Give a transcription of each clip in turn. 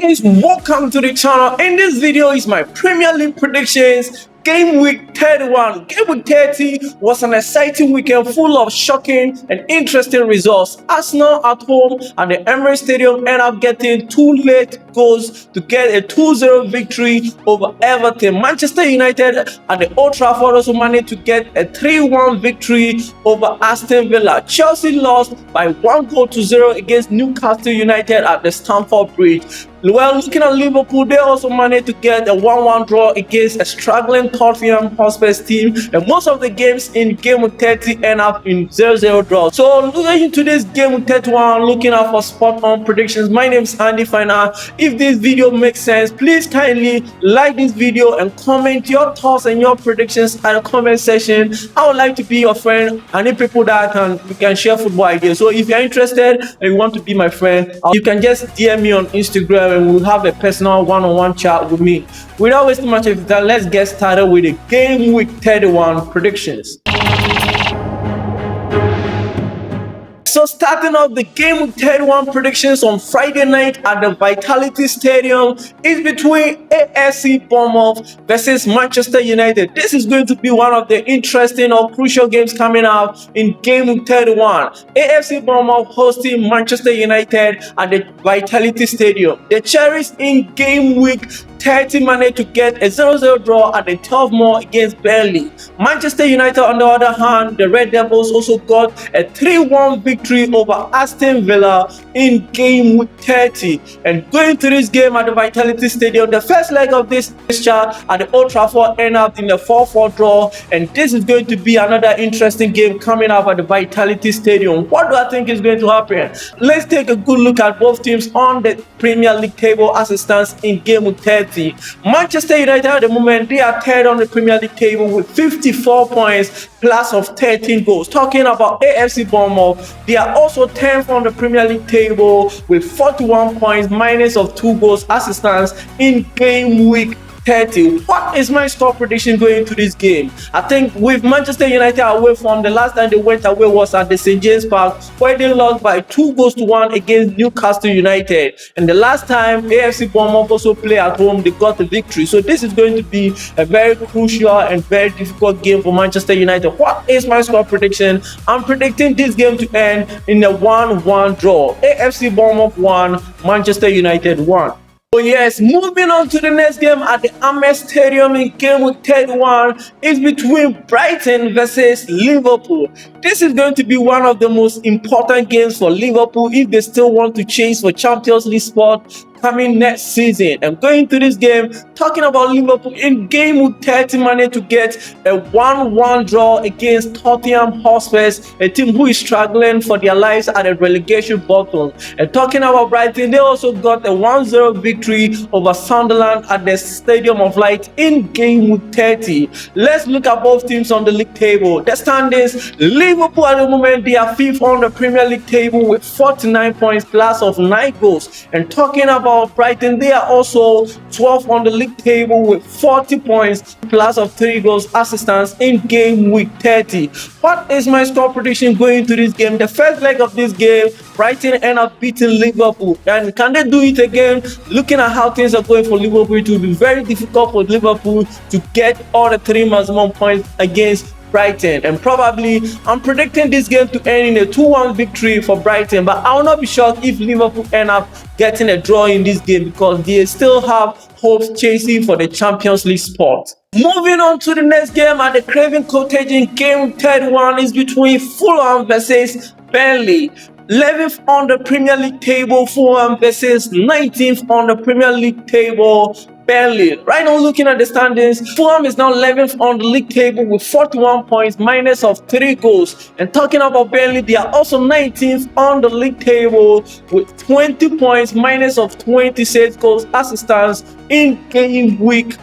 guys, welcome to the channel. In this video is my Premier League predictions. Game week 31. Game week 30 was an exciting weekend full of shocking and interesting results. Arsenal at home at the Emirates Stadium end up getting two late goals to get a 2-0 victory over Everton. Manchester United at the Old Trafford also managed to get a 3-1 victory over Aston Villa. Chelsea lost by 1-0 against Newcastle United at the Stamford Bridge. Well, looking at Liverpool, they also managed to get a 1-1 draw against a struggling Tottenham Hotspur team, and most of the games in game week 30 end up in 0-0 draw. So looking into this game week 31, looking out for spot on predictions. My name is Andy Fina. If this video makes sense, please kindly like this video and comment your thoughts and your predictions at the comment section. I would like to be your friend and if people that we can share football ideas. So if you're interested and you want to be my friend, you can just DM me on Instagram and we'll have a personal one-on-one chat with me. Without wasting much of time, let's get started with the game week 31 predictions. So starting off the game week 31 predictions on Friday night at the Vitality Stadium is between AFC Bournemouth versus Manchester United. This is going to be one of the interesting or crucial games coming up in game week 31. AFC Bournemouth hosting Manchester United at the Vitality Stadium. The Cherries in game week 30 managed to get a 0-0 draw at the 12th Mall against Burnley. Manchester United, on the other hand, the Red Devils also got a 3-1 victory over Aston Villa in game week 30. And going to this game at the Vitality Stadium, the first leg of this fixture at the Old Trafford ended up in a 4-4 draw, and this is going to be another interesting game coming up at the Vitality Stadium. What do I think is going to happen? Let's take a good look at both teams on the Premier League table as it stands in game week 30. Manchester United at the moment, they are third on the Premier League table with 54 points plus of 13 goals. Talking about AFC Bournemouth, they are also 10th on the Premier League table with 41 points minus of 2 goals as it stands in game week 30. What is my score prediction going into this game? I think with Manchester United away from the last time they went away was at the St. James Park, where they lost by 2-1 against Newcastle United. And the last time AFC Bournemouth also played at home, they got the victory. So this is going to be a very crucial and very difficult game for Manchester United. What is my score prediction? I'm predicting this game to end in a 1-1 draw. AFC Bournemouth 1, Manchester United 1. Oh yes, moving on to the next game at the Emirates Stadium in game week 31 is between Brighton versus Liverpool. This is going to be one of the most important games for Liverpool if they still want to chase for Champions League spot coming next season. And going to this game, talking about Liverpool in game week 30 managed to get a 1-1 draw against Tottenham Hotspur, a team who is struggling for their lives at the relegation bottom. And talking about Brighton, they also got a 1-0 victory over Sunderland at the Stadium of Light in game week 30. Let's look at both teams on the league table. The standings, Liverpool at the moment, they are 5th on the Premier League table with 49 points plus of 9 goals. And talking about Brighton, they are also 12th on the league table with 40 points plus of 3 goals as it stands in game week 30. What is my score prediction going into this game? The first leg of this game, Brighton end up beating Liverpool. And can they do it again? Looking at how things are going for Liverpool, it will be very difficult for Liverpool to get all the 3 maximum points against Brighton, and probably I'm predicting this game to end in a 2-1 victory for Brighton, but I will not be shocked if Liverpool end up getting a draw in this game because they still have hopes chasing for the Champions League spot. Moving on to the next game at the Craven Cottage in game 31 is between Fulham versus Burnley. 11th on the Premier League table, Fulham versus 19th on the Premier League table, Burnley. Right now, looking at the standings, Fulham is now 11th on the league table with 41 points minus of 3 goals. And talking about Burnley, they are also 19th on the league table with 20 points minus of 26 goals as it stands in game week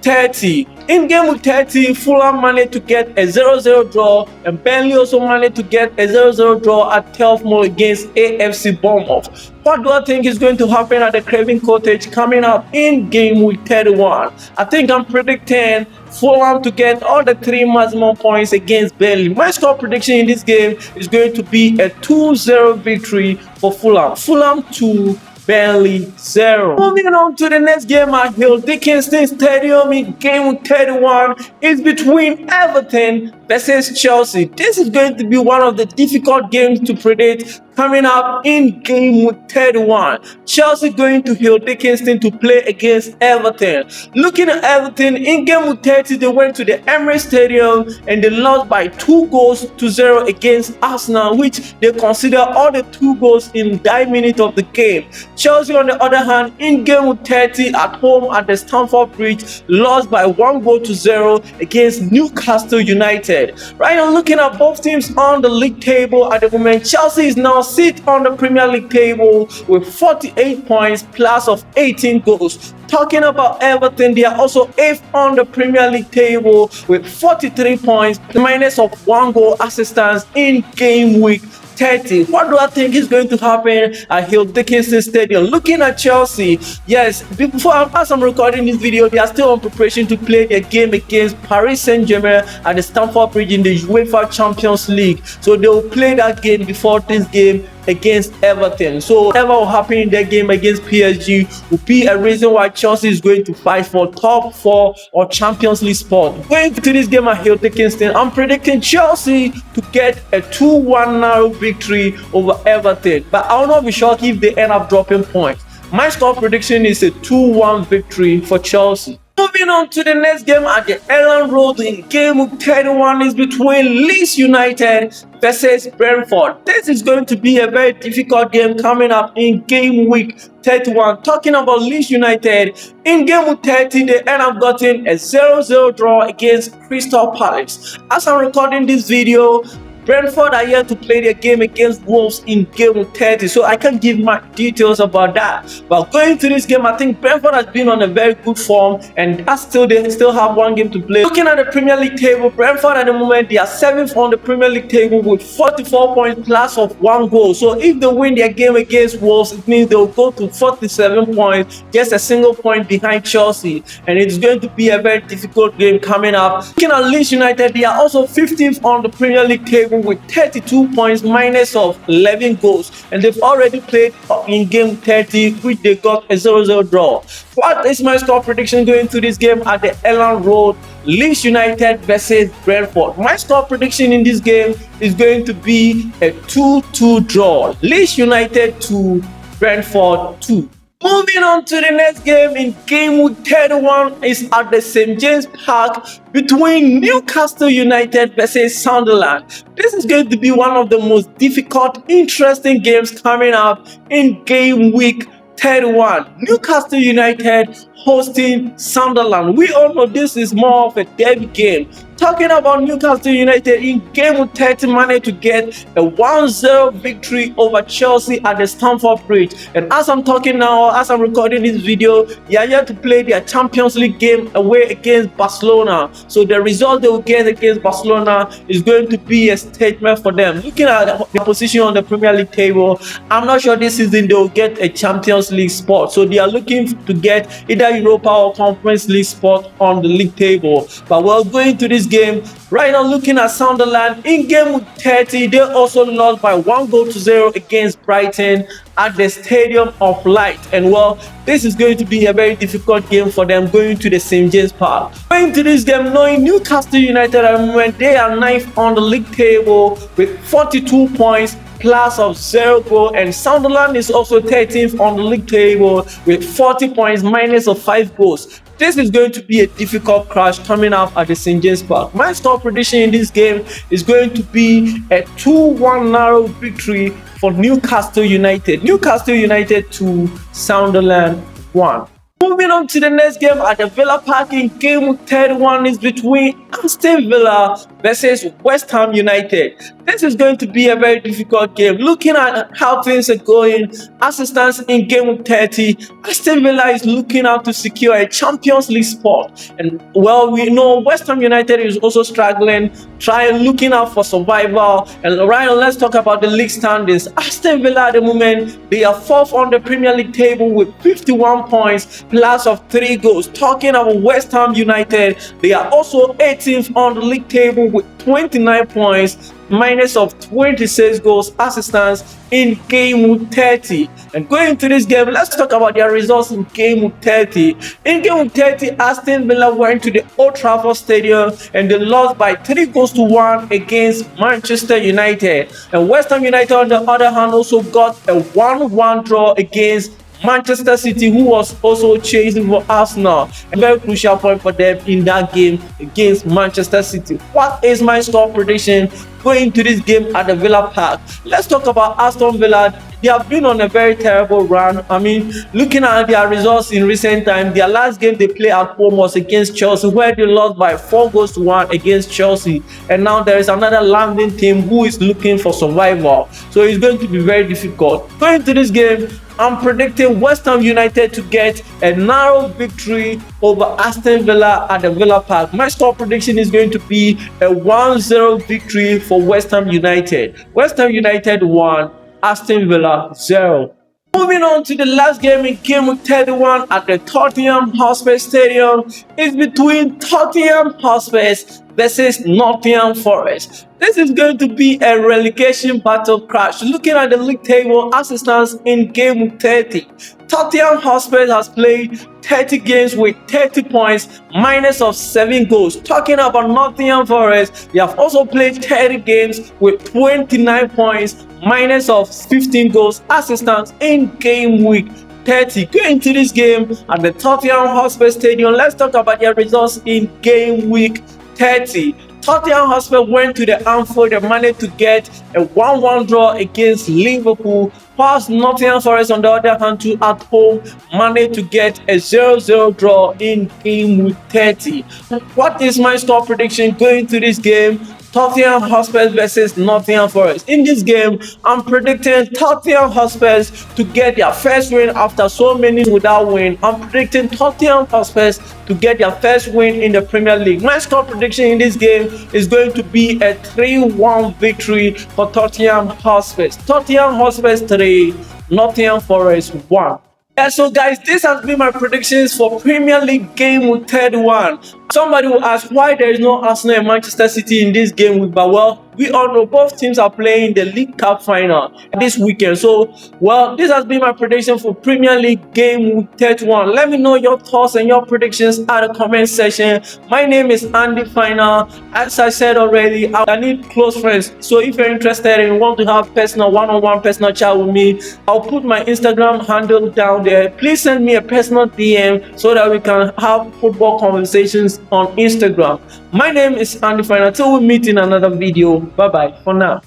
30. In game week 30, Fulham managed to get a 0-0 draw, and Burnley also managed to get a 0-0 draw at 12th Mall against AFC Bournemouth. What do I think is going to happen at the Craven Cottage coming up in game week 31? I think I'm predicting Fulham to get all the 3 maximum points against Burnley. My score prediction in this game is going to be a 2-0 victory for Fulham. Fulham 2, Burnley 0. Moving on to the next game at Hill Dickinson Stadium in Game Week 31 is between Everton versus Chelsea. This is going to be one of the difficult games to predict coming up in Game Week 31. Chelsea going to Hill Dickinson to play against Everton. Looking at Everton, in Game Week 30, they went to the Emirates Stadium and they lost by 2-0 against Arsenal, which they consider all the 2 goals in 9 minutes of the game. Chelsea, on the other hand, in Game Week 30 at home at the Stamford Bridge, lost by 1-0 against Newcastle United. Right now, looking at both teams on the league table at the moment, Chelsea is now sit on the Premier League table with 48 points plus of 18 goals. Talking about Everton, they are also 8th on the Premier League table with 43 points minus of 1 goal assistance in Game Week 30. What do I think is going to happen at Hill Dickinson Stadium? Looking at Chelsea, yes, as I'm recording this video, they are still on preparation to play their game against Paris Saint-Germain at the Stamford Bridge in the UEFA Champions League. So they will play that game before this game against Everton. So whatever will happen in their game against PSG will be a reason why Chelsea is going to fight for top 4 or Champions League spot. Going to this game at Hill Dickinson, I'm predicting Chelsea to get a 2-1 narrow victory over Everton, but I will not be shocked if they end up dropping points. My score prediction is a 2-1 victory for Chelsea. Moving on to the next game at the Elland Road in Game Week 31 is between Leeds United versus Brentford. This is going to be a very difficult game coming up in Game Week 31. Talking about Leeds United, in Game Week 30, they end up getting a 0-0 draw against Crystal Palace. As I'm recording this video, Brentford are here to play their game against Wolves in Game Week 30, so I can't give much details about that. But going to this game, I think Brentford has been on a very good form, and they still have 1 game to play. Looking at the Premier League table, Brentford at the moment, they are 7th on the Premier League table with 44 points plus of 1 goal. So if they win their game against Wolves, it means they will go to 47 points, just a single point behind Chelsea, and it's going to be a very difficult game coming up. Looking at Leeds United, they are also 15th on the Premier League table with 32 points minus of 11 goals, and they've already played in Game 30, which they got a 0-0 draw. What is my score prediction going to this game at the Elland Road? Leeds United versus Brentford. My score prediction in this game is going to be a 2-2 draw. Leeds United 2, Brentford 2. Moving on to the next game in Game Week 31 is at the St. James Park between Newcastle United versus Sunderland. This is going to be one of the most difficult, interesting games coming up in Game Week 31. Newcastle United hosting Sunderland. We all know this is more of a derby game. Talking about Newcastle United, in Game Week 30 managed to get a 1-0 victory over Chelsea at the Stamford Bridge. And as I'm talking now, as I'm recording this video, they are here to play their Champions League game away against Barcelona. So the result they will get against Barcelona is going to be a statement for them. Looking at the position on the Premier League table, I'm not sure this season they will get a Champions League spot. So they are looking to get either Europa or Conference League spot on the league table. But we're going to this game right now. Looking at Sunderland, in Game Week 30, they also lost by 1-0 against Brighton at the Stadium of Light. And well, this is going to be a very difficult game for them going to the St. James Park. Going to this game, knowing Newcastle United at the moment, they are 9th on the league table with 42 points plus of 0 goal, and Sunderland is also 13th on the league table with 40 points minus of 5 goals. This is going to be a difficult clash coming up at the St. James Park. My score prediction in this game is going to be a 2-1 narrow victory for Newcastle United. Newcastle United 2, Sunderland 1. Moving on to the next game at the Villa Park in Game Week 31 is between Aston Villa versus West Ham United. This is going to be a very difficult game. Looking at how things are going, as it stands in Game Week 30, Aston Villa is looking out to secure a Champions League spot. And well, we know West Ham United is also struggling, looking out for survival. And right now, let's talk about the league standings. Aston Villa at the moment, they are 4th on the Premier League table with 51 points plus of 3 goals. Talking about West Ham United, they are also 18th on the league table with 29 points minus of 26 goals as it stands in game week 30. And going into this game, let's talk about their results in game week 30. In game week 30, Aston Villa went to the Old Trafford Stadium and they lost by 3 goals to 1 against Manchester United. And West Ham United, on the other hand, also got a 1-1 draw against Manchester City, who was also chasing for Arsenal. A very crucial point for them in that game against Manchester City. What is my score prediction going to this game at the Villa Park? Let's talk about Aston Villa. They have been on a very terrible run. I mean, looking at their results in recent time, their last game they played at home was against Chelsea, where they lost by 4 goals to 1 against Chelsea. And now there is another London team who is looking for survival. So it's going to be very difficult. Going to this game, I'm predicting West Ham United to get a narrow victory over Aston Villa at the Villa Park. My score prediction is going to be a 1-0 victory for West Ham United. West Ham United 1, Aston Villa 0. Moving on to the last game in game week 31 at the Tottenham Hotspur Stadium is between Tottenham Hotspur versus Nottingham Forest. This is going to be a relegation battle crash. Looking at the league table as it stands in game week 30, Tottenham Hotspur has played 30 games with 30 points, minus of 7 goals. Talking about Nottingham Forest, they have also played 30 games with 29 points, minus of 15 goals as it stands in game week 30. Going to this game at the Tottenham Hotspur Stadium, let's talk about their results in game week 30. Tottenham Hotspur went to the Anfield and managed to get a 1-1 draw against Liverpool, whilst Nottingham Forest, on the other hand, too, at home managed to get a 0-0 draw in game week 30. What is my score prediction going to this game? Tottenham Hotspur versus Nottingham Forest. In this game, I'm predicting Tottenham Hotspur to get their first win after so many without win. I'm predicting Tottenham Hotspur to get their first win in the Premier League. My score prediction in this game is going to be a 3-1 victory for Tottenham Hotspur. Tottenham Hotspur 3, Nottingham Forest 1. Yeah, so guys, this has been my predictions for Premier League game week 31. Somebody will ask why there is no Arsenal and Manchester City in this game week, but well, we all know both teams are playing the League Cup final this weekend. So, well, this has been my prediction for Premier League game week 31. Let me know your thoughts and your predictions at the comment section. My name is Andy Final. As I said already, I need close friends. So if you're interested and want to have personal one-on-one personal chat with me, I'll put my Instagram handle down there. Please send me a personal DM so that we can have football conversations on Instagram. My name is Andy Final. Until we meet in another video. Bye bye for now.